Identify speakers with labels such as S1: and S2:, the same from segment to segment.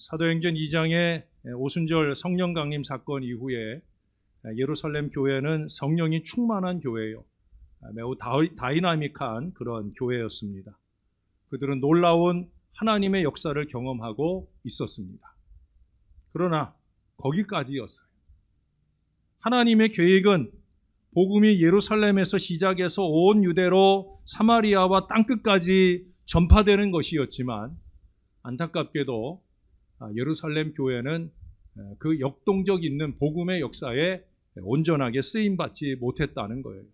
S1: 사도행전 2장의 오순절 성령 강림 사건 이후에 예루살렘 교회는 성령이 충만한 교회예요. 매우 다이나믹한 그런 교회였습니다. 그들은 놀라운 하나님의 역사를 경험하고 있었습니다. 그러나 거기까지였어요. 하나님의 계획은 복음이 예루살렘에서 시작해서 온 유대로 사마리아와 땅끝까지 전파되는 것이었지만, 안타깝게도 예루살렘 교회는 그 역동적 있는 복음의 역사에 온전하게 쓰임받지 못했다는 거예요.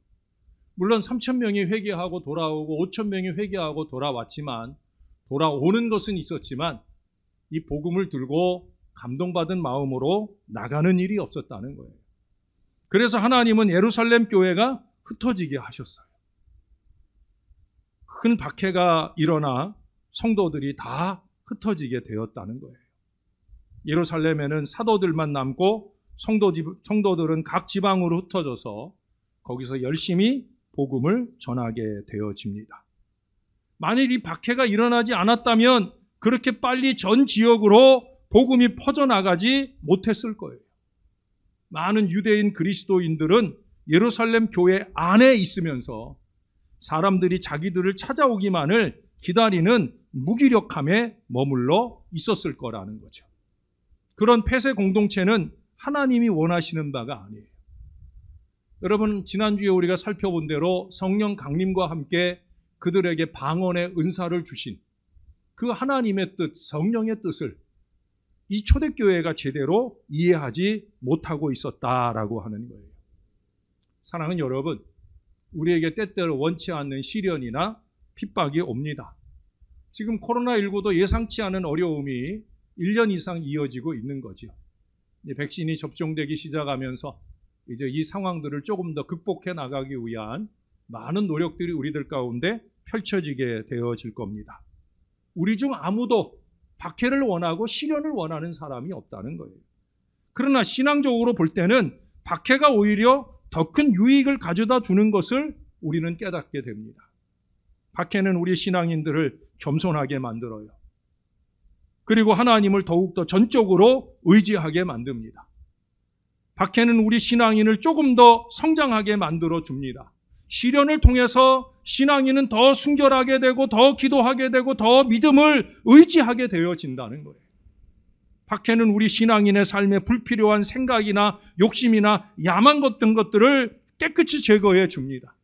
S1: 물론 3,000명이 회개하고 돌아오고 5,000명이 회개하고 돌아왔지만, 돌아오는 것은 있었지만 이 복음을 들고 감동받은 마음으로 나가는 일이 없었다는 거예요. 그래서 하나님은 예루살렘 교회가 흩어지게 하셨어요. 큰 박해가 일어나 성도들이 다 흩어지게 되었다는 거예요. 예루살렘에는 사도들만 남고 성도들은 각 지방으로 흩어져서 거기서 열심히 복음을 전하게 되어집니다. 만일 이 박해가 일어나지 않았다면 그렇게 빨리 전 지역으로 복음이 퍼져나가지 못했을 거예요. 많은 유대인 그리스도인들은 예루살렘 교회 안에 있으면서 사람들이 자기들을 찾아오기만을 기다리는 무기력함에 머물러 있었을 거라는 거죠. 그런 폐쇄 공동체는 하나님이 원하시는 바가 아니에요. 여러분, 지난주에 우리가 살펴본 대로 성령 강림과 함께 그들에게 방언의 은사를 주신 그 하나님의 뜻, 성령의 뜻을 이 초대교회가 제대로 이해하지 못하고 있었다라고 하는 거예요. 사랑하는 여러분, 우리에게 때때로 원치 않는 시련이나 핍박이 옵니다. 지금 코로나19도 예상치 않은 어려움이 1년 이상 이어지고 있는 거죠. 백신이 접종되기 시작하면서 이제 이 상황들을 조금 더 극복해 나가기 위한 많은 노력들이 우리들 가운데 펼쳐지게 되어질 겁니다. 우리 중 아무도 박해를 원하고 시련을 원하는 사람이 없다는 거예요. 그러나 신앙적으로 볼 때는 박해가 오히려 더 큰 유익을 가져다 주는 것을 우리는 깨닫게 됩니다. 박해는 우리 신앙인들을 겸손하게 만들어요. 그리고 하나님을 더욱더 전적으로 의지하게 만듭니다. 박해는 우리 신앙인을 조금 더 성장하게 만들어 줍니다. 시련을 통해서 신앙인은 더 순결하게 되고 더 기도하게 되고 더 믿음을 의지하게 되어진다는 거예요. 박해는 우리 신앙인의 삶에 불필요한 생각이나 욕심이나 야만 같은 것들을 깨끗이 제거해 줍니다.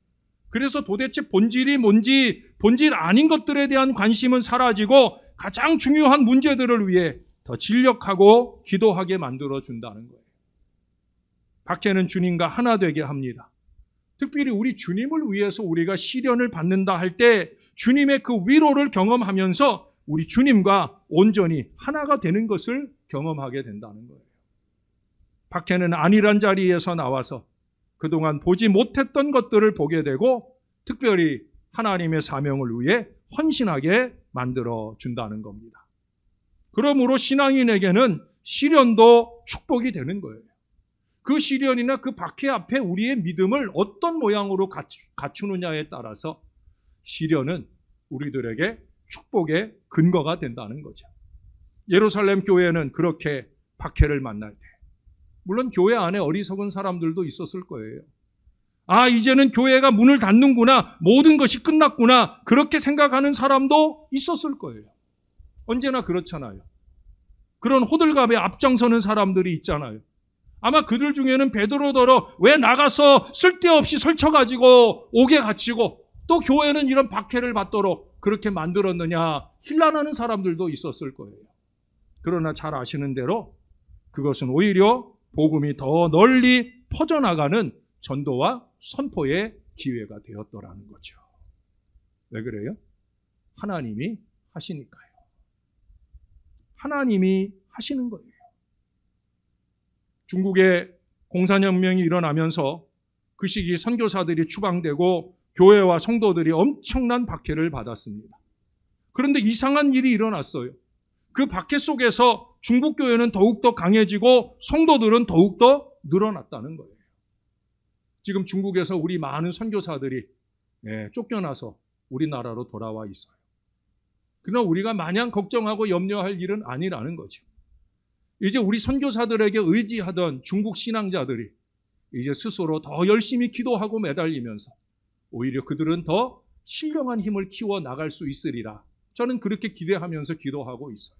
S1: 그래서 도대체 본질이 뭔지, 본질 아닌 것들에 대한 관심은 사라지고 가장 중요한 문제들을 위해 더 진력하고 기도하게 만들어 준다는 거예요. 박해는 주님과 하나 되게 합니다. 특별히 우리 주님을 위해서 우리가 시련을 받는다 할 때 주님의 그 위로를 경험하면서 우리 주님과 온전히 하나가 되는 것을 경험하게 된다는 거예요. 박해는 안일한 자리에서 나와서 그동안 보지 못했던 것들을 보게 되고 특별히 하나님의 사명을 위해 헌신하게 만들어 준다는 겁니다. 그러므로 신앙인에게는 시련도 축복이 되는 거예요. 그 시련이나 그 박해 앞에 우리의 믿음을 어떤 모양으로 갖추느냐에 따라서 시련은 우리들에게 축복의 근거가 된다는 거죠. 예루살렘 교회는 그렇게 박해를 만날 때, 물론 교회 안에 어리석은 사람들도 있었을 거예요. 아, 이제는 교회가 문을 닫는구나, 모든 것이 끝났구나, 그렇게 생각하는 사람도 있었을 거예요. 언제나 그렇잖아요. 그런 호들갑에 앞장서는 사람들이 있잖아요. 아마 그들 중에는 베드로더러 왜 나가서 쓸데없이 설쳐가지고 옥에 갇히고 또 교회는 이런 박해를 받도록 그렇게 만들었느냐 힐난하는 사람들도 있었을 거예요. 그러나 잘 아시는 대로 그것은 오히려 복음이 더 널리 퍼져나가는 전도와 선포의 기회가 되었더라는 거죠. 왜 그래요? 하나님이 하시니까요. 하나님이 하시는 거예요. 중국에 공산혁명이 일어나면서 그 시기 선교사들이 추방되고 교회와 성도들이 엄청난 박해를 받았습니다. 그런데 이상한 일이 일어났어요. 그 박해 속에서 중국 교회는 더욱더 강해지고 성도들은 더욱더 늘어났다는 거예요. 지금 중국에서 우리 많은 선교사들이 쫓겨나서 우리나라로 돌아와 있어요. 그러나 우리가 마냥 걱정하고 염려할 일은 아니라는 거죠. 이제 우리 선교사들에게 의지하던 중국 신앙자들이 이제 스스로 더 열심히 기도하고 매달리면서 오히려 그들은 더 신령한 힘을 키워 나갈 수 있으리라. 저는 그렇게 기대하면서 기도하고 있어요.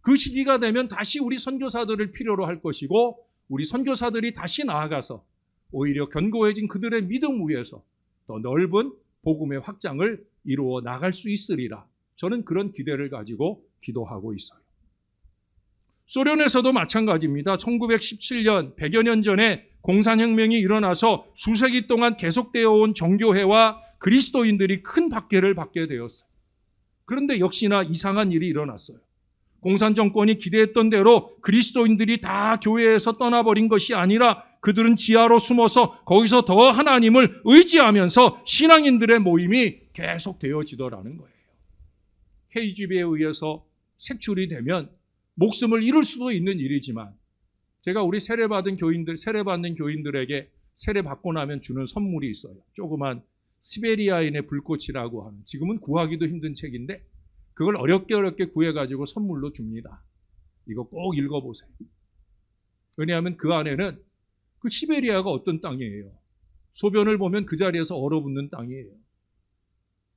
S1: 그 시기가 되면 다시 우리 선교사들을 필요로 할 것이고 우리 선교사들이 다시 나아가서 오히려 견고해진 그들의 믿음 위에서 더 넓은 복음의 확장을 이루어 나갈 수 있으리라. 저는 그런 기대를 가지고 기도하고 있어요. 소련에서도 마찬가지입니다. 1917년 100여 년 전에 공산혁명이 일어나서 수세기 동안 계속되어 온 정교회와 그리스도인들이 큰 박해를 받게 되었어요. 그런데 역시나 이상한 일이 일어났어요. 공산 정권이 기대했던 대로 그리스도인들이 다 교회에서 떠나버린 것이 아니라 그들은 지하로 숨어서 거기서 더 하나님을 의지하면서 신앙인들의 모임이 계속 되어지더라는 거예요. KGB에 의해서 색출이 되면 목숨을 잃을 수도 있는 일이지만 제가 우리 세례받는 교인들에게 세례받고 나면 주는 선물이 있어요. 조그만 시베리아인의 불꽃이라고 하는, 지금은 구하기도 힘든 책인데 그걸 어렵게 구해가지고 선물로 줍니다. 이거 꼭 읽어보세요. 왜냐하면 그 안에는 그 시베리아가 어떤 땅이에요. 소변을 보면 그 자리에서 얼어붙는 땅이에요.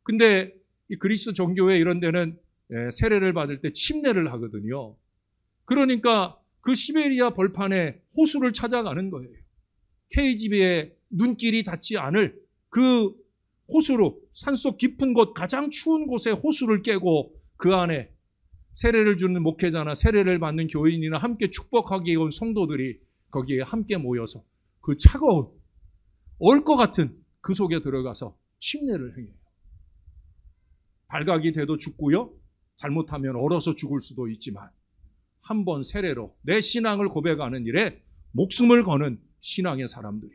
S1: 근데 이 그리스 종교회 이런 데는 세례를 받을 때 침례를 하거든요. 그러니까 그 시베리아 벌판에 호수를 찾아가는 거예요. KGB의 눈길이 닿지 않을 그 호수로, 산속 깊은 곳, 가장 추운 곳에 호수를 깨고 그 안에 세례를 주는 목회자나 세례를 받는 교인이나 함께 축복하기 온 성도들이 거기에 함께 모여서 그 차가운, 얼 것 같은 그 속에 들어가서 침례를 행해요. 발각이 돼도 죽고요. 잘못하면 얼어서 죽을 수도 있지만 한 번 세례로 내 신앙을 고백하는 일에 목숨을 거는 신앙의 사람들이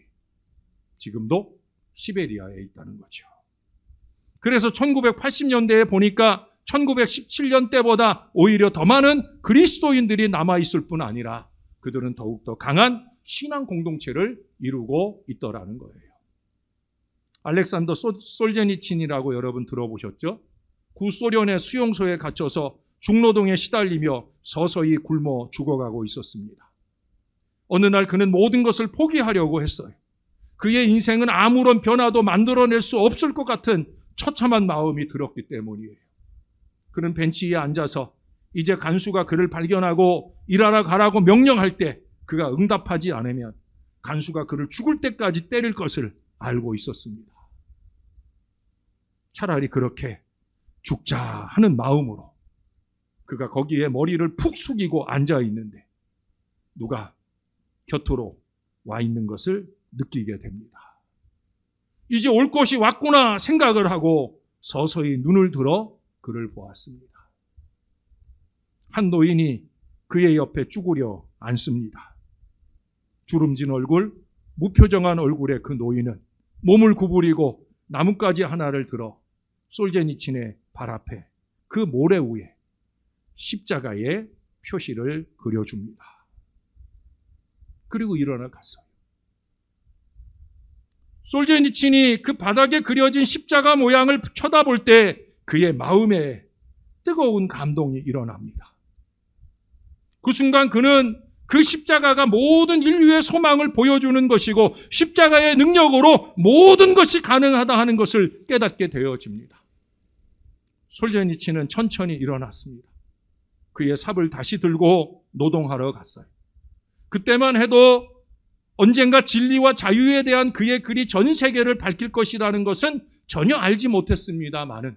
S1: 지금도 시베리아에 있다는 거죠. 그래서 1980년대에 보니까 1917년 때보다 오히려 더 많은 그리스도인들이 남아있을 뿐 아니라 그들은 더욱더 강한 신앙 공동체를 이루고 있더라는 거예요. 알렉산더 솔제니친이라고 여러분 들어보셨죠? 구소련의 수용소에 갇혀서 중노동에 시달리며 서서히 굶어 죽어가고 있었습니다. 어느 날 그는 모든 것을 포기하려고 했어요. 그의 인생은 아무런 변화도 만들어낼 수 없을 것 같은 처참한 마음이 들었기 때문이에요. 그는 벤치 위에 앉아서 이제 간수가 그를 발견하고 일하러 가라고 명령할 때 그가 응답하지 않으면 간수가 그를 죽을 때까지 때릴 것을 알고 있었습니다. 차라리 그렇게 죽자 하는 마음으로 그가 거기에 머리를 푹 숙이고 앉아 있는데 누가 곁으로 와 있는 것을 느끼게 됩니다. 이제 올 것이 왔구나 생각을 하고 서서히 눈을 들어 그를 보았습니다. 한 노인이 그의 옆에 쭈그려 앉습니다. 주름진 얼굴, 무표정한 얼굴의 그 노인은 몸을 구부리고 나뭇가지 하나를 들어 솔제니친의 발 앞에 그 모래 위에 십자가의 표시를 그려줍니다. 그리고 일어나 갔어요. 솔제니친이 그 바닥에 그려진 십자가 모양을 쳐다볼 때 그의 마음에 뜨거운 감동이 일어납니다. 그 순간 그는 그 십자가가 모든 인류의 소망을 보여주는 것이고 십자가의 능력으로 모든 것이 가능하다 하는 것을 깨닫게 되어집니다. 솔제니친은 천천히 일어났습니다. 그의 삽을 다시 들고 노동하러 갔어요. 그때만 해도 언젠가 진리와 자유에 대한 그의 글이 전 세계를 밝힐 것이라는 것은 전혀 알지 못했습니다마는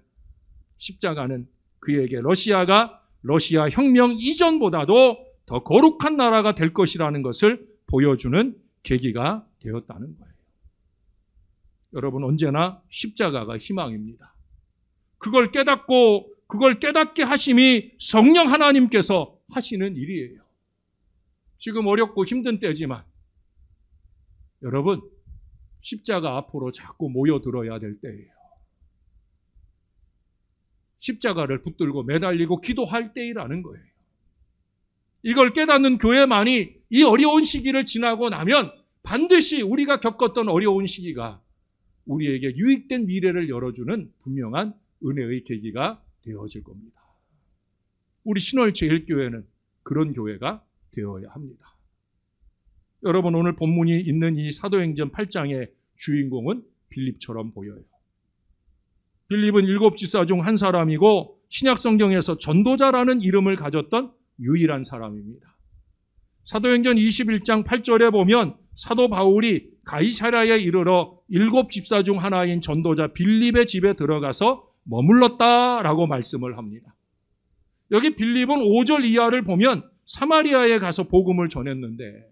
S1: 십자가는 그에게 러시아가 러시아 혁명 이전보다도 더 거룩한 나라가 될 것이라는 것을 보여주는 계기가 되었다는 거예요. 여러분, 언제나 십자가가 희망입니다. 그걸 깨닫고 그걸 깨닫게 하심이 성령 하나님께서 하시는 일이에요. 지금 어렵고 힘든 때지만 여러분, 십자가 앞으로 자꾸 모여들어야 될 때예요. 십자가를 붙들고 매달리고 기도할 때이라는 거예요. 이걸 깨닫는 교회만이 이 어려운 시기를 지나고 나면 반드시 우리가 겪었던 어려운 시기가 우리에게 유익된 미래를 열어주는 분명한 은혜의 계기가 되어질 겁니다. 우리 신월제일교회는 그런 교회가 되어야 합니다. 여러분, 오늘 본문이 있는 이 사도행전 8장의 주인공은 빌립처럼 보여요. 빌립은 7지사 중 한 사람이고 신약성경에서 전도자라는 이름을 가졌던 유일한 사람입니다. 사도행전 21장 8절에 보면 사도 바울이 가이사랴에 이르러 7집사 중 하나인 전도자 빌립의 집에 들어가서 머물렀다라고 말씀을 합니다. 여기 빌립은 5절 이하를 보면 사마리아에 가서 복음을 전했는데,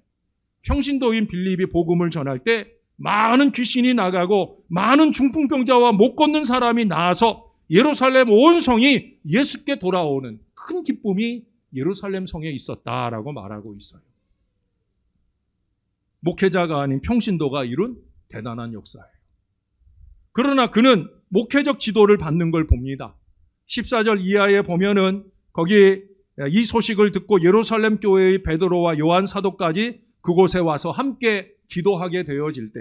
S1: 평신도인 빌립이 복음을 전할 때 많은 귀신이 나가고 많은 중풍병자와 못 걷는 사람이 나와서 예루살렘 온 성이 예수께 돌아오는 큰 기쁨이 예루살렘 성에 있었다라고 말하고 있어요. 목회자가 아닌 평신도가 이룬 대단한 역사예요. 그러나 그는 목회적 지도를 받는 걸 봅니다. 14절 이하에 보면은 거기 이 소식을 듣고 예루살렘 교회의 베드로와 요한 사도까지 그곳에 와서 함께 기도하게 되어질 때,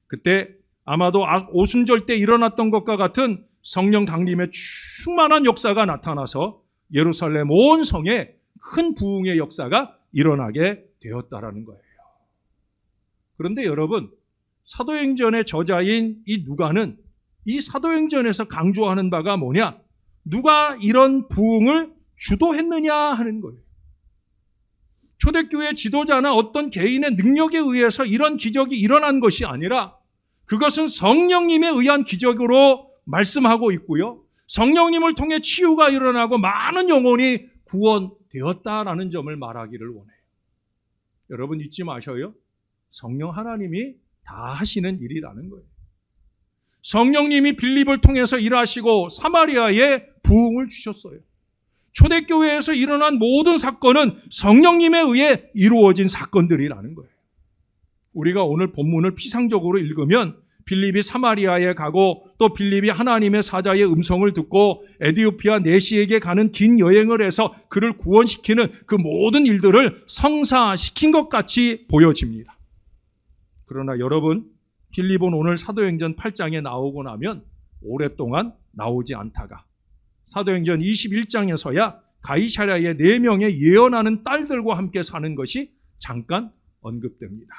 S1: 그때 아마도 오순절 때 일어났던 것과 같은 성령 강림의 충만한 역사가 나타나서 예루살렘 온 성에 큰 부흥의 역사가 일어나게 되었다라는 거예요. 그런데 여러분, 사도행전의 저자인 이 누가는 이 사도행전에서 강조하는 바가 뭐냐? 누가 이런 부흥을 주도했느냐 하는 거예요. 초대교회 지도자나 어떤 개인의 능력에 의해서 이런 기적이 일어난 것이 아니라 그것은 성령님에 의한 기적으로 말씀하고 있고요. 성령님을 통해 치유가 일어나고 많은 영혼이 구원되었다라는 점을 말하기를 원해요. 여러분 잊지 마셔요. 성령 하나님이 다 하시는 일이라는 거예요. 성령님이 빌립을 통해서 일하시고 사마리아에 부흥을 주셨어요. 초대교회에서 일어난 모든 사건은 성령님에 의해 이루어진 사건들이라는 거예요. 우리가 오늘 본문을 피상적으로 읽으면 빌립이 사마리아에 가고 또 빌립이 하나님의 사자의 음성을 듣고 에디오피아 내시에게 가는 긴 여행을 해서 그를 구원시키는 그 모든 일들을 성사시킨 것 같이 보여집니다. 그러나 여러분, 빌립은 오늘 사도행전 8장에 나오고 나면 오랫동안 나오지 않다가 사도행전 21장에서야 가이사랴에 4명의 예언하는 딸들과 함께 사는 것이 잠깐 언급됩니다.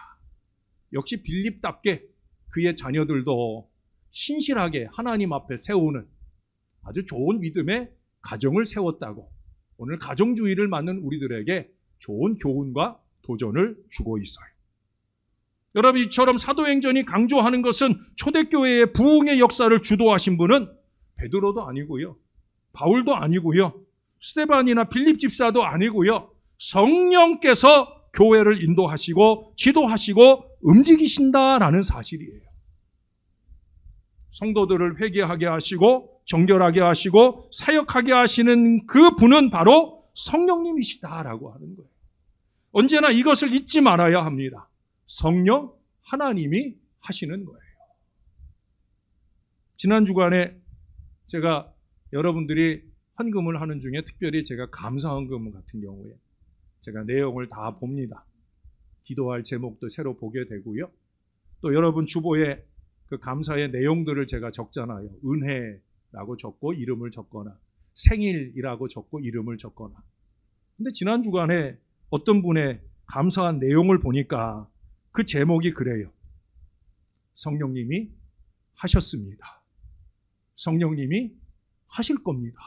S1: 역시 빌립답게 그의 자녀들도 신실하게 하나님 앞에 세우는 아주 좋은 믿음의 가정을 세웠다고 오늘 가정주의를 맡는 우리들에게 좋은 교훈과 도전을 주고 있어요. 여러분, 이처럼 사도행전이 강조하는 것은 초대교회의 부흥의 역사를 주도하신 분은 베드로도 아니고요, 바울도 아니고요, 스데반이나 빌립 집사도 아니고요, 성령께서 교회를 인도하시고 지도하시고 움직이신다라는 사실이에요. 성도들을 회개하게 하시고 정결하게 하시고 사역하게 하시는 그 분은 바로 성령님이시다라고 하는 거예요. 언제나 이것을 잊지 말아야 합니다. 성령 하나님이 하시는 거예요. 지난 주간에 제가 여러분들이 헌금을 하는 중에 특별히 제가 감사헌금 같은 경우에 제가 내용을 다 봅니다. 기도할 제목도 새로 보게 되고요. 또 여러분 주보에 그 감사의 내용들을 제가 적잖아요. 은혜라고 적고 이름을 적거나 생일이라고 적고 이름을 적거나. 근데 지난 주간에 어떤 분의 감사한 내용을 보니까 그 제목이 그래요. 성령님이 하셨습니다. 성령님이 하실 겁니다.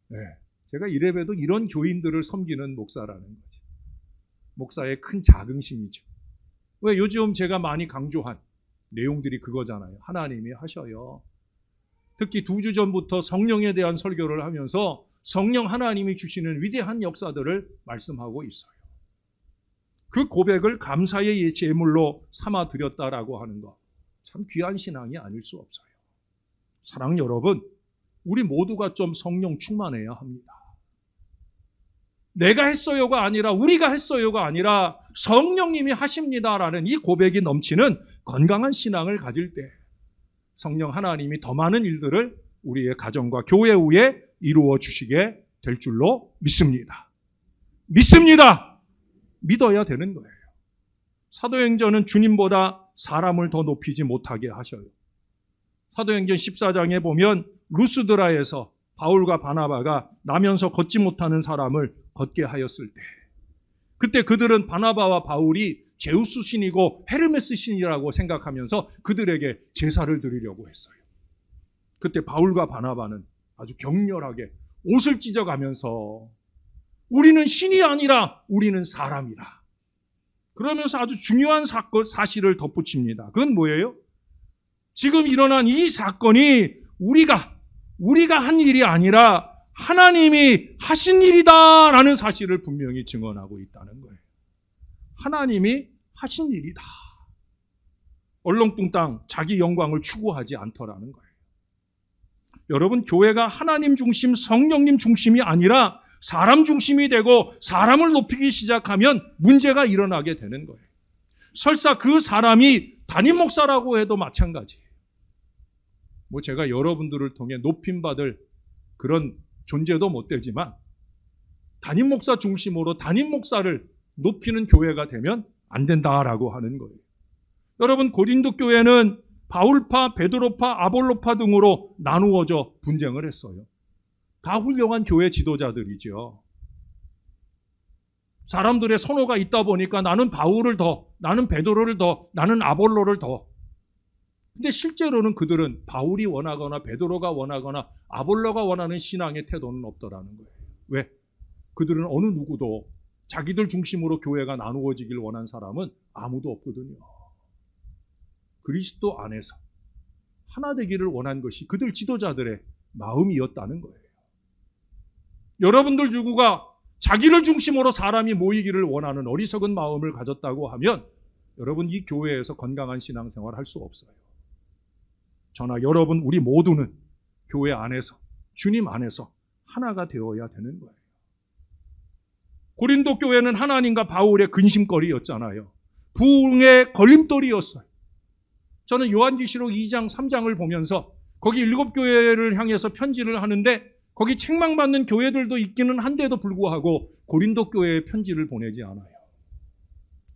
S1: 네, 제가 이래봬도 이런 교인들을 섬기는 목사라는 거지. 목사의 큰 자긍심이죠. 왜 요즘 제가 많이 강조한 내용들이 그거잖아요. 하나님이 하셔요. 특히 2주 전부터 성령에 대한 설교를 하면서 성령 하나님이 주시는 위대한 역사들을 말씀하고 있어요. 그 고백을 감사의 제물로 삼아 드렸다라고 하는 거 참 귀한 신앙이 아닐 수 없어요. 사랑 여러분, 우리 모두가 좀 성령 충만해야 합니다. 내가 했어요가 아니라 우리가 했어요가 아니라 성령님이 하십니다라는 이 고백이 넘치는 건강한 신앙을 가질 때 성령 하나님이 더 많은 일들을 우리의 가정과 교회 위에 이루어 주시게 될 줄로 믿습니다. 믿습니다. 믿어야 되는 거예요. 사도행전은 주님보다 사람을 더 높이지 못하게 하셔요. 사도행전 14장에 보면 루스드라에서 바울과 바나바가 나면서 걷지 못하는 사람을 걷게 하였을 때, 그때 그들은 바나바와 바울이 제우스 신이고 헤르메스 신이라고 생각하면서 그들에게 제사를 드리려고 했어요. 그때 바울과 바나바는 아주 격렬하게 옷을 찢어가면서 우리는 신이 아니라 우리는 사람이라, 그러면서 아주 중요한 사실을 덧붙입니다. 그건 뭐예요? 지금 일어난 이 사건이 우리가 한 일이 아니라 하나님이 하신 일이다라는 사실을 분명히 증언하고 있다는 거예요. 하나님이 하신 일이다. 얼렁뚱땅 자기 영광을 추구하지 않더라는 거예요. 여러분, 교회가 하나님 중심, 성령님 중심이 아니라 사람 중심이 되고 사람을 높이기 시작하면 문제가 일어나게 되는 거예요. 설사 그 사람이 담임 목사라고 해도 마찬가지예요. 제가 여러분들을 통해 높임받을 그런 존재도 못 되지만 담임 목사 중심으로 담임 목사를 높이는 교회가 되면 안 된다라고 하는 거예요. 여러분, 고린도 교회는 바울파, 베드로파, 아볼로파 등으로 나누어져 분쟁을 했어요. 다 훌륭한 교회 지도자들이죠. 사람들의 선호가 있다 보니까 나는 바울을 더, 나는 베드로를 더, 나는 아볼로를 더. 근데 실제로는 그들은 바울이 원하거나 베드로가 원하거나 아볼로가 원하는 신앙의 태도는 없더라는 거예요. 왜? 그들은 어느 누구도 자기들 중심으로 교회가 나누어지길 원한 사람은 아무도 없거든요. 그리스도 안에서 하나 되기를 원한 것이 그들 지도자들의 마음이었다는 거예요. 여러분들 누구가 자기를 중심으로 사람이 모이기를 원하는 어리석은 마음을 가졌다고 하면 여러분, 이 교회에서 건강한 신앙생활 할 수 없어요. 저나 여러분, 우리 모두는 교회 안에서, 주님 안에서 하나가 되어야 되는 거예요. 고린도 교회는 하나님과 바울의 근심거리였잖아요. 부흥의 걸림돌이었어요. 저는 요한계시록 2장, 3장을 보면서 거기 7교회를 향해서 편지를 하는데 거기 책망받는 교회들도 있기는 한데도 불구하고 고린도 교회에 편지를 보내지 않아요.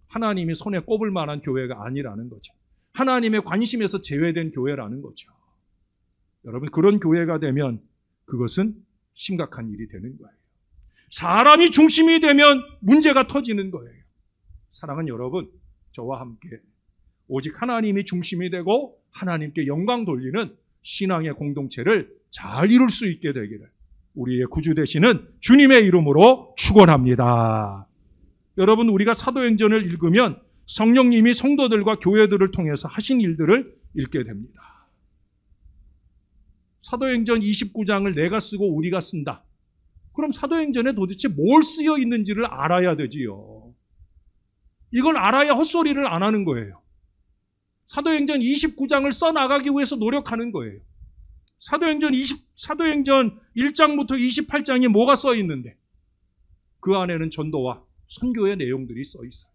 S1: 하나님이 손에 꼽을 만한 교회가 아니라는 거죠. 하나님의 관심에서 제외된 교회라는 거죠. 여러분, 그런 교회가 되면 그것은 심각한 일이 되는 거예요. 사람이 중심이 되면 문제가 터지는 거예요. 사랑하는 여러분, 저와 함께 오직 하나님이 중심이 되고 하나님께 영광 돌리는 신앙의 공동체를 잘 이룰 수 있게 되기를 우리의 구주 되시는 주님의 이름으로 축원합니다. 여러분, 우리가 사도행전을 읽으면 성령님이 성도들과 교회들을 통해서 하신 일들을 읽게 됩니다. 사도행전 29장을 내가 쓰고 우리가 쓴다. 그럼 사도행전에 도대체 뭘 쓰여 있는지를 알아야 되지요. 이걸 알아야 헛소리를 안 하는 거예요. 사도행전 29장을 써나가기 위해서 노력하는 거예요. 사도행전 1장부터 28장이 뭐가 써 있는데 그 안에는 전도와 선교의 내용들이 써 있어요.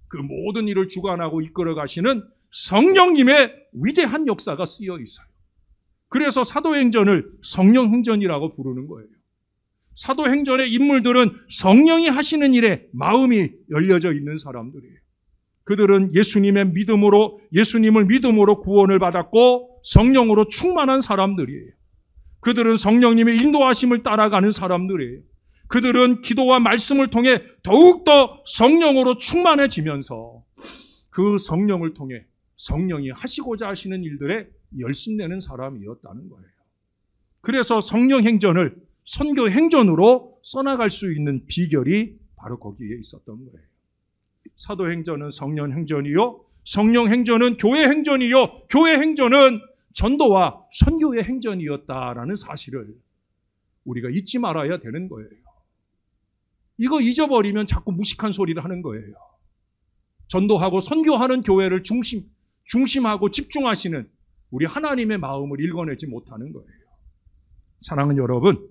S1: 그 모든 일을 주관하고 이끌어 가시는 성령님의 위대한 역사가 쓰여 있어요. 그래서 사도행전을 성령행전이라고 부르는 거예요. 사도행전의 인물들은 성령이 하시는 일에 마음이 열려져 있는 사람들이에요. 그들은 예수님을 믿음으로 구원을 받았고 성령으로 충만한 사람들이에요. 그들은 성령님의 인도하심을 따라가는 사람들이에요. 그들은 기도와 말씀을 통해 더욱더 성령으로 충만해지면서 그 성령을 통해 성령이 하시고자 하시는 일들에 열심내는 사람이었다는 거예요. 그래서 성령 행전을 선교 행전으로 써나갈 수 있는 비결이 바로 거기에 있었던 거예요. 사도행전은 성령 행전이요, 성령 행전은 교회 행전이요, 교회 행전은 전도와 선교의 행전이었다라는 사실을 우리가 잊지 말아야 되는 거예요. 이거 잊어버리면 자꾸 무식한 소리를 하는 거예요. 전도하고 선교하는 교회를 중심하고 집중하시는 우리 하나님의 마음을 읽어내지 못하는 거예요. 사랑하는 여러분,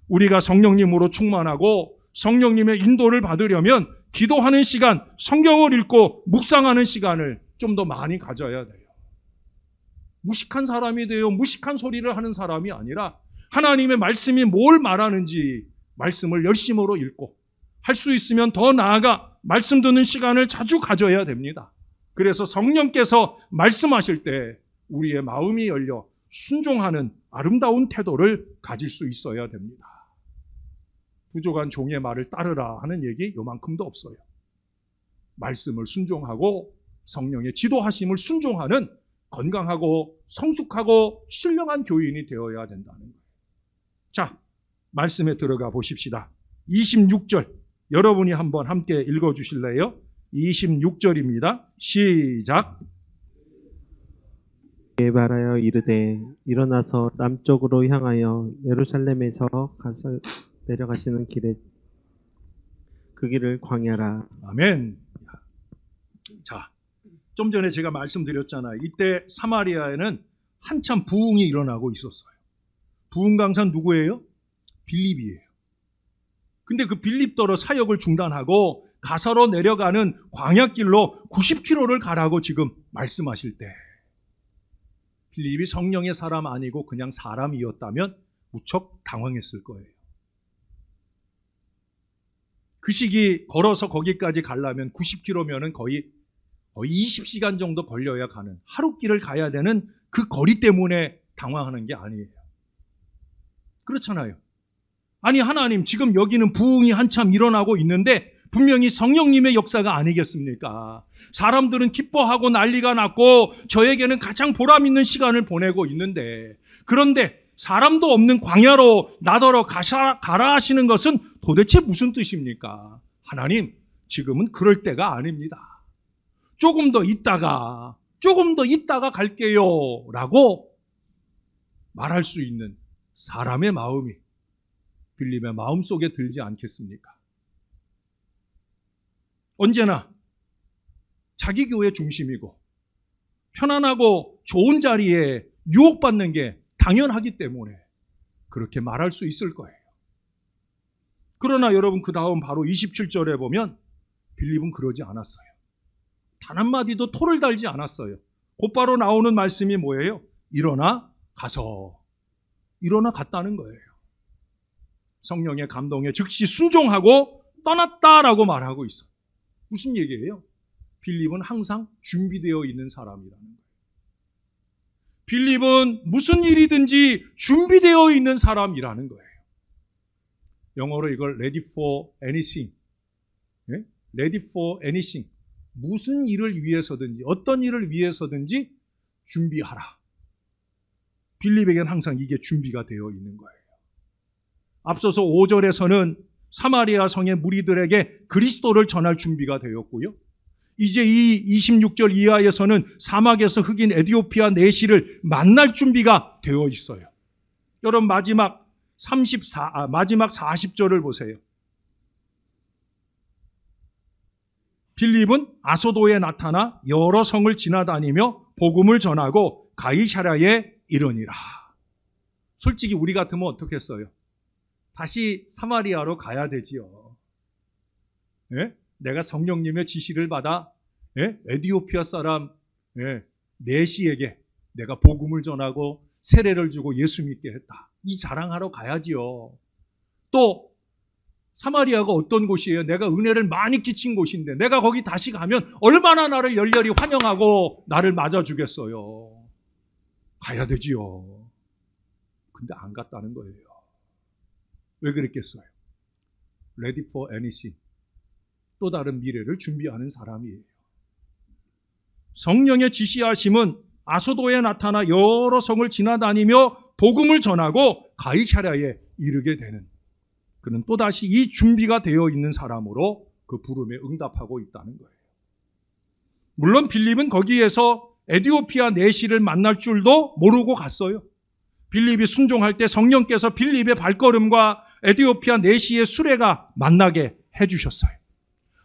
S1: 우리가 성령님으로 충만하고 성령님의 인도를 받으려면 기도하는 시간, 성경을 읽고 묵상하는 시간을 좀 더 많이 가져야 돼요. 무식한 사람이 되어 무식한 소리를 하는 사람이 아니라 하나님의 말씀이 뭘 말하는지 말씀을 열심으로 읽고 할 수 있으면 더 나아가 말씀 듣는 시간을 자주 가져야 됩니다. 그래서 성령께서 말씀하실 때 우리의 마음이 열려 순종하는 아름다운 태도를 가질 수 있어야 됩니다. 부족한 종의 말을 따르라 하는 얘기 요만큼도 없어요. 말씀을 순종하고 성령의 지도하심을 순종하는 건강하고 성숙하고 신령한 교인이 되어야 된다는 거예요. 자, 말씀에 들어가 보십시다. 26절 여러분이 한번 함께 읽어주실래요? 26절입니다. 시작.
S2: 말하여 이르되 일어나서 남쪽으로 향하여 예루살렘에서 가서 내려가시는 길에 그 길을 광야라.
S1: 아멘. 자, 좀 전에 제가 말씀드렸잖아요. 이때 사마리아에는 한참 부흥이 일어나고 있었어요. 부흥 강사는 누구예요? 빌립이에요. 근데 그 빌립더러 사역을 중단하고 가사로 내려가는 광야길로 90km를 가라고 지금 말씀하실 때 빌립이 성령의 사람 아니고 그냥 사람이었다면 무척 당황했을 거예요. 그 시기 걸어서 거기까지 가려면 90km면은 거의 20시간 정도 걸려야 가는 하루길을 가야 되는 그 거리 때문에 당황하는 게 아니에요. 그렇잖아요. 아니 하나님 지금 여기는 부흥이 한참 일어나고 있는데 분명히 성령님의 역사가 아니겠습니까? 사람들은 기뻐하고 난리가 났고 저에게는 가장 보람 있는 시간을 보내고 있는데 그런데 사람도 없는 광야로 나더러 가라 하시는 것은 도대체 무슨 뜻입니까? 하나님 지금은 그럴 때가 아닙니다. 조금 더 있다가 갈게요 라고 말할 수 있는 사람의 마음이 빌립의 마음속에 들지 않겠습니까? 언제나 자기 교회 중심이고 편안하고 좋은 자리에 유혹받는 게 당연하기 때문에 그렇게 말할 수 있을 거예요. 그러나 여러분 그 다음 바로 27절에 보면 빌립은 그러지 않았어요. 단 한마디도 토를 달지 않았어요. 곧바로 나오는 말씀이 뭐예요? 일어나 갔다는 거예요. 성령의 감동에 즉시 순종하고 떠났다라고 말하고 있어요. 무슨 얘기예요? 빌립은 항상 준비되어 있는 사람이라는 거예요. 빌립은 무슨 일이든지 준비되어 있는 사람이라는 거예요. 영어로 이걸 ready for anything. ready for anything. 무슨 일을 위해서든지 어떤 일을 위해서든지 준비하라. 빌립에게는 항상 이게 준비가 되어 있는 거예요. 앞서서 5절에서는 사마리아 성의 무리들에게 그리스도를 전할 준비가 되었고요. 이제 이 26절 이하에서는 사막에서 흑인 에디오피아 내시를 만날 준비가 되어 있어요. 여러분 마지막 40절을 보세요. 빌립은 아소도에 나타나 여러 성을 지나다니며 복음을 전하고 가이사랴에 이르니라. 솔직히 우리 같으면 어떻겠어요? 다시 사마리아로 가야 되지요. 예? 내가 성령님의 지시를 받아 에디오피아 사람 내시에게 내가 복음을 전하고 세례를 주고 예수 믿게 했다. 이 자랑하러 가야지요. 또 사마리아가 어떤 곳이에요? 내가 은혜를 많이 끼친 곳인데 내가 거기 다시 가면 얼마나 나를 열렬히 환영하고 나를 맞아주겠어요. 가야 되지요. 근데 안 갔다는 거예요. 왜 그랬겠어요? Ready for anything. 또 다른 미래를 준비하는 사람이에요. 성령의 지시하심은 아소도에 나타나 여러 성을 지나다니며 복음을 전하고 가이사랴에 이르게 되는 그는 또다시 이 준비가 되어 있는 사람으로 그 부름에 응답하고 있다는 거예요. 물론 빌립은 거기에서 에디오피아 내시를 만날 줄도 모르고 갔어요. 빌립이 순종할 때 성령께서 빌립의 발걸음과 에디오피아 내시의 수레가 만나게 해주셨어요.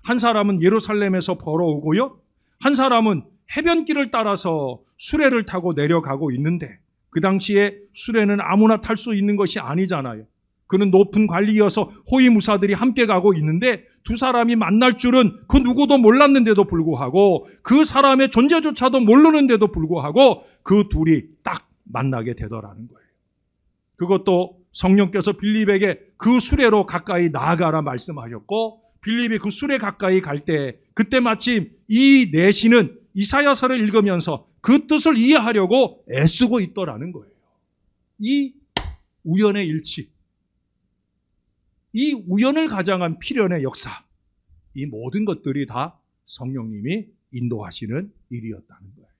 S1: 한 사람은 예루살렘에서 걸어오고요. 한 사람은 해변길을 따라서 수레를 타고 내려가고 있는데 그 당시에 수레는 아무나 탈 수 있는 것이 아니잖아요. 그는 높은 관리여서 호위무사들이 함께 가고 있는데 두 사람이 만날 줄은 그 누구도 몰랐는데도 불구하고 그 사람의 존재조차도 모르는데도 불구하고 그 둘이 딱 만나게 되더라는 거예요. 그것도 성령께서 빌립에게 그 수레로 가까이 나아가라 말씀하셨고 빌립이 그 수레 가까이 갈 때 그때 마침 이 내시는 이사야서를 읽으면서 그 뜻을 이해하려고 애쓰고 있더라는 거예요. 이 우연의 일치, 이 우연을 가장한 필연의 역사, 이 모든 것들이 다 성령님이 인도하시는 일이었다는 거예요.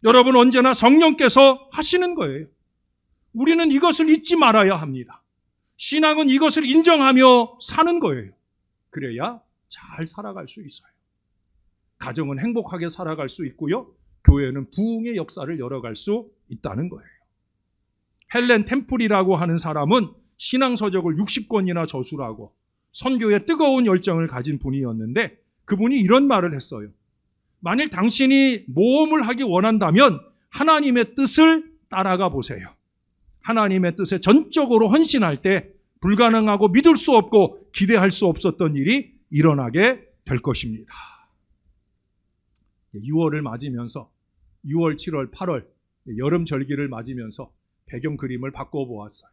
S1: 여러분, 언제나 성령께서 하시는 거예요. 우리는 이것을 잊지 말아야 합니다. 신앙은 이것을 인정하며 사는 거예요. 그래야 잘 살아갈 수 있어요. 가정은 행복하게 살아갈 수 있고요. 교회는 부흥의 역사를 열어갈 수 있다는 거예요. 헬렌 템플이라고 하는 사람은 신앙서적을 60권이나 저술하고 선교에 뜨거운 열정을 가진 분이었는데 그분이 이런 말을 했어요. 만일 당신이 모험을 하기 원한다면 하나님의 뜻을 따라가 보세요. 하나님의 뜻에 전적으로 헌신할 때 불가능하고 믿을 수 없고 기대할 수 없었던 일이 일어나게 될 것입니다. 6월을 맞으면서 6월, 7월, 8월 여름 절기를 맞으면서 배경 그림을 바꿔보았어요.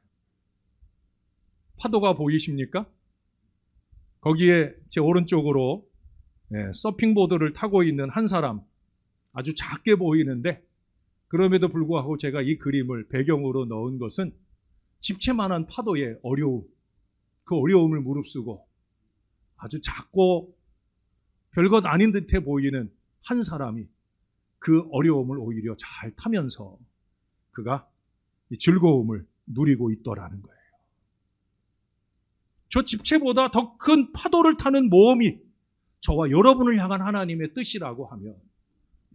S1: 파도가 보이십니까? 거기에 제 오른쪽으로 서핑보드를 타고 있는 한 사람, 아주 작게 보이는데 그럼에도 불구하고 제가 이 그림을 배경으로 넣은 것은 집채만한 파도의 어려움, 그 어려움을 무릅쓰고 아주 작고 별것 아닌 듯해 보이는 한 사람이 그 어려움을 오히려 잘 타면서 그가 이 즐거움을 누리고 있더라는 거예요. 저 집채보다 더 큰 파도를 타는 모험이 저와 여러분을 향한 하나님의 뜻이라고 하면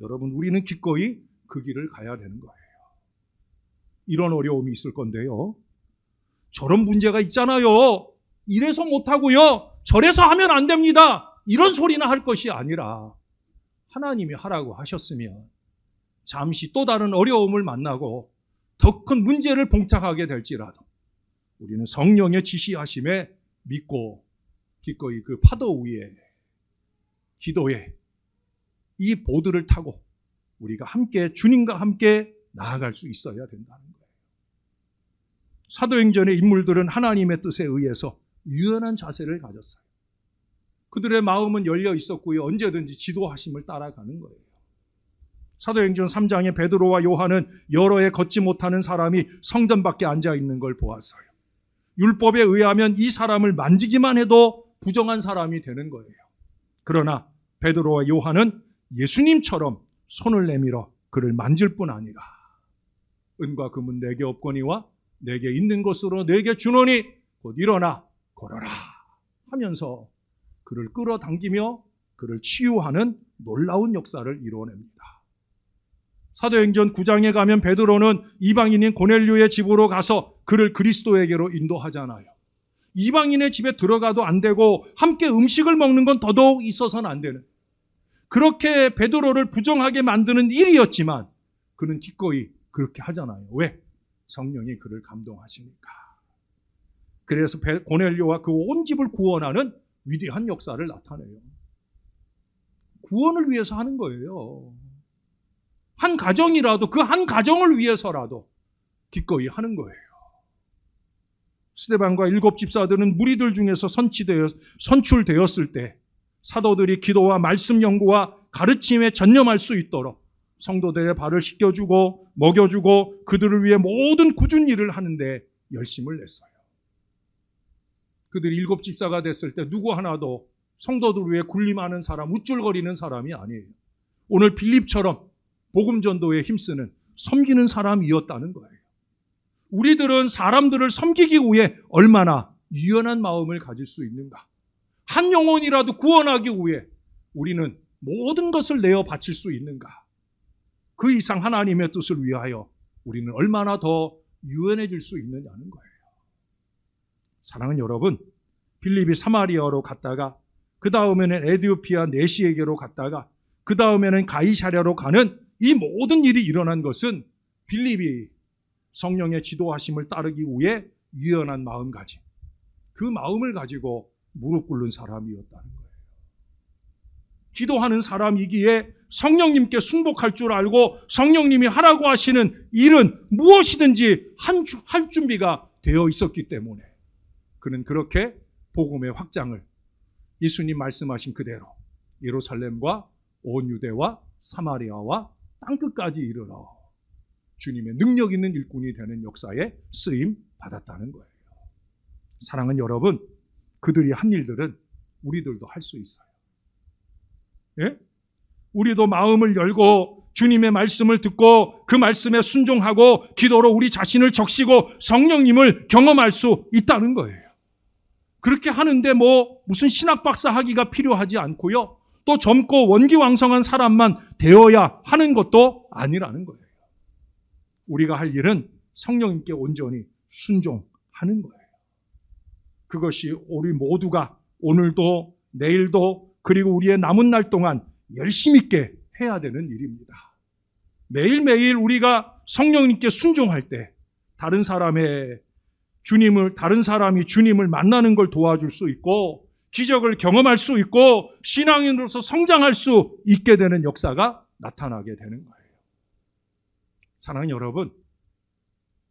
S1: 여러분, 우리는 기꺼이 그 길을 가야 되는 거예요. 이런 어려움이 있을 건데요. 저런 문제가 있잖아요. 이래서 못하고요. 저래서 하면 안 됩니다. 이런 소리나 할 것이 아니라 하나님이 하라고 하셨으면 잠시 또 다른 어려움을 만나고 더 큰 문제를 봉착하게 될지라도 우리는 성령의 지시하심에 믿고 기꺼이 그 파도 위에 기도에 이 보드를 타고 우리가 함께 주님과 함께 나아갈 수 있어야 된다는 거예요. 사도행전의 인물들은 하나님의 뜻에 의해서 유연한 자세를 가졌어요. 그들의 마음은 열려 있었고요. 언제든지 지도하심을 따라가는 거예요. 사도행전 3장에 베드로와 요한은 여러 해 걷지 못하는 사람이 성전 밖에 앉아 있는 걸 보았어요. 율법에 의하면 이 사람을 만지기만 해도 부정한 사람이 되는 거예요. 그러나 베드로와 요한은 예수님처럼 손을 내밀어 그를 만질 뿐 아니라 은과 금은 내게 없거니와 내게 있는 것으로 내게 주노니 곧 일어나 걸어라 하면서 그를 끌어당기며 그를 치유하는 놀라운 역사를 이루어냅니다. 사도행전 9장에 가면 베드로는 이방인인 고넬료의 집으로 가서 그를 그리스도에게로 인도하잖아요. 이방인의 집에 들어가도 안 되고 함께 음식을 먹는 건 더더욱 있어서는 안 되는, 그렇게 베드로를 부정하게 만드는 일이었지만 그는 기꺼이 그렇게 하잖아요. 왜? 성령이 그를 감동하시니까. 그래서 고넬료와 그 온 집을 구원하는 위대한 역사를 나타내요. 구원을 위해서 하는 거예요. 한 가정이라도, 그 한 가정을 위해서라도 기꺼이 하는 거예요. 스데반과 7 집사들은 무리들 중에서 선출되었을 때 사도들이 기도와 말씀 연구와 가르침에 전념할 수 있도록 성도들의 발을 씻겨주고 먹여주고 그들을 위해 모든 굳은 일을 하는데 열심을 냈어요. 그들이 7 집사가 됐을 때 누구 하나도 성도들 위해 군림하는 사람, 우쭐거리는 사람이 아니에요. 오늘 빌립처럼 복음 전도에 힘쓰는, 섬기는 사람이었다는 거예요. 우리들은 사람들을 섬기기 위해 얼마나 유연한 마음을 가질 수 있는가? 한 영혼이라도 구원하기 위해 우리는 모든 것을 내어 바칠 수 있는가? 그 이상 하나님의 뜻을 위하여 우리는 얼마나 더 유연해질 수 있느냐는 거예요. 사랑하는 여러분, 빌립이 사마리아로 갔다가 그 다음에는 에디오피아 네시에게로 갔다가 그 다음에는 가이사랴로 가는 이 모든 일이 일어난 것은 빌립이 성령의 지도하심을 따르기 위해 유연한 마음가짐, 그 마음을 가지고 무릎 꿇는 사람이었다는 거예요. 기도하는 사람이기에 성령님께 순복할 줄 알고 성령님이 하라고 하시는 일은 무엇이든지 할 준비가 되어 있었기 때문에 그는 그렇게 복음의 확장을 예수님 말씀하신 그대로 예루살렘과 온 유대와 사마리아와 땅끝까지 이르러 주님의 능력 있는 일꾼이 되는 역사에 쓰임 받았다는 거예요. 사랑하는 여러분, 그들이 한 일들은 우리들도 할 수 있어요. 예? 우리도 마음을 열고 주님의 말씀을 듣고 그 말씀에 순종하고 기도로 우리 자신을 적시고 성령님을 경험할 수 있다는 거예요. 그렇게 하는데 무슨 신학 박사 학위가 필요하지 않고요. 또 젊고 원기왕성한 사람만 되어야 하는 것도 아니라는 거예요. 우리가 할 일은 성령님께 온전히 순종하는 거예요. 그것이 우리 모두가 오늘도 내일도 그리고 우리의 남은 날 동안 열심히 있게 해야 되는 일입니다. 매일매일 우리가 성령님께 순종할 때 다른 사람이 주님을 만나는 걸 도와줄 수 있고 기적을 경험할 수 있고 신앙인으로서 성장할 수 있게 되는 역사가 나타나게 되는 거예요. 사랑하는 여러분,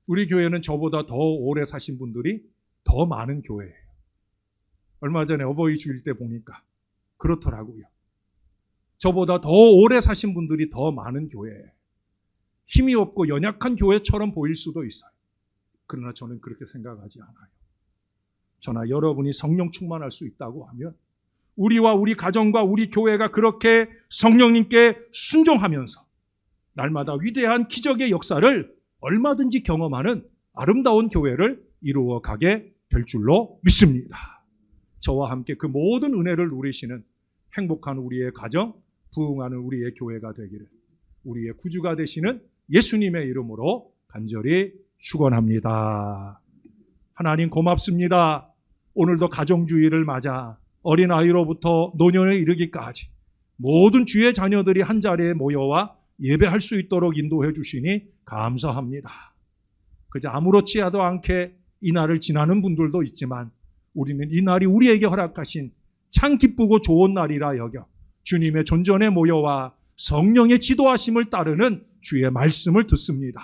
S1: 우리 교회는 저보다 더 오래 사신 분들이 더 많은 교회예요. 얼마 전에 어버이 주일 때 보니까 그렇더라고요. 저보다 더 오래 사신 분들이 더 많은 교회예요. 힘이 없고 연약한 교회처럼 보일 수도 있어요. 그러나 저는 그렇게 생각하지 않아요. 저나 여러분이 성령 충만할 수 있다고 하면 우리와 우리 가정과 우리 교회가 그렇게 성령님께 순종하면서 날마다 위대한 기적의 역사를 얼마든지 경험하는 아름다운 교회를 이루어가게 될 줄로 믿습니다. 저와 함께 그 모든 은혜를 누리시는 행복한 우리의 가정, 부흥하는 우리의 교회가 되기를 우리의 구주가 되시는 예수님의 이름으로 간절히 축원합니다. 하나님 고맙습니다. 오늘도 가정주의를 맞아 어린아이로부터 노년에 이르기까지 모든 주의 자녀들이 한자리에 모여와 예배할 수 있도록 인도해 주시니 감사합니다. 그저 아무렇지도 않게 이 날을 지나는 분들도 있지만 우리는 이 날이 우리에게 허락하신 참 기쁘고 좋은 날이라 여겨 주님의 존전에 모여와 성령의 지도하심을 따르는 주의 말씀을 듣습니다.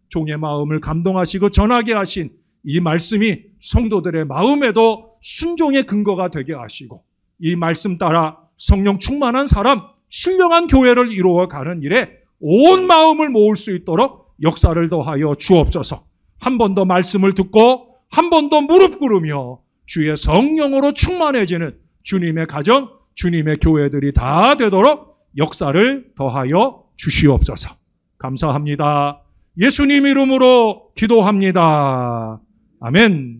S1: 종의 마음을 감동하시고 전하게 하신 이 말씀이 성도들의 마음에도 순종의 근거가 되게 하시고 이 말씀 따라 성령 충만한 사람, 신령한 교회를 이루어가는 일에 온 마음을 모을 수 있도록 역사를 더하여 주옵소서. 한 번 더 말씀을 듣고 한 번 더 무릎 꿇으며 주의 성령으로 충만해지는 주님의 가정, 주님의 교회들이 다 되도록 역사를 더하여 주시옵소서. 감사합니다. 예수님 이름으로 기도합니다. 아멘.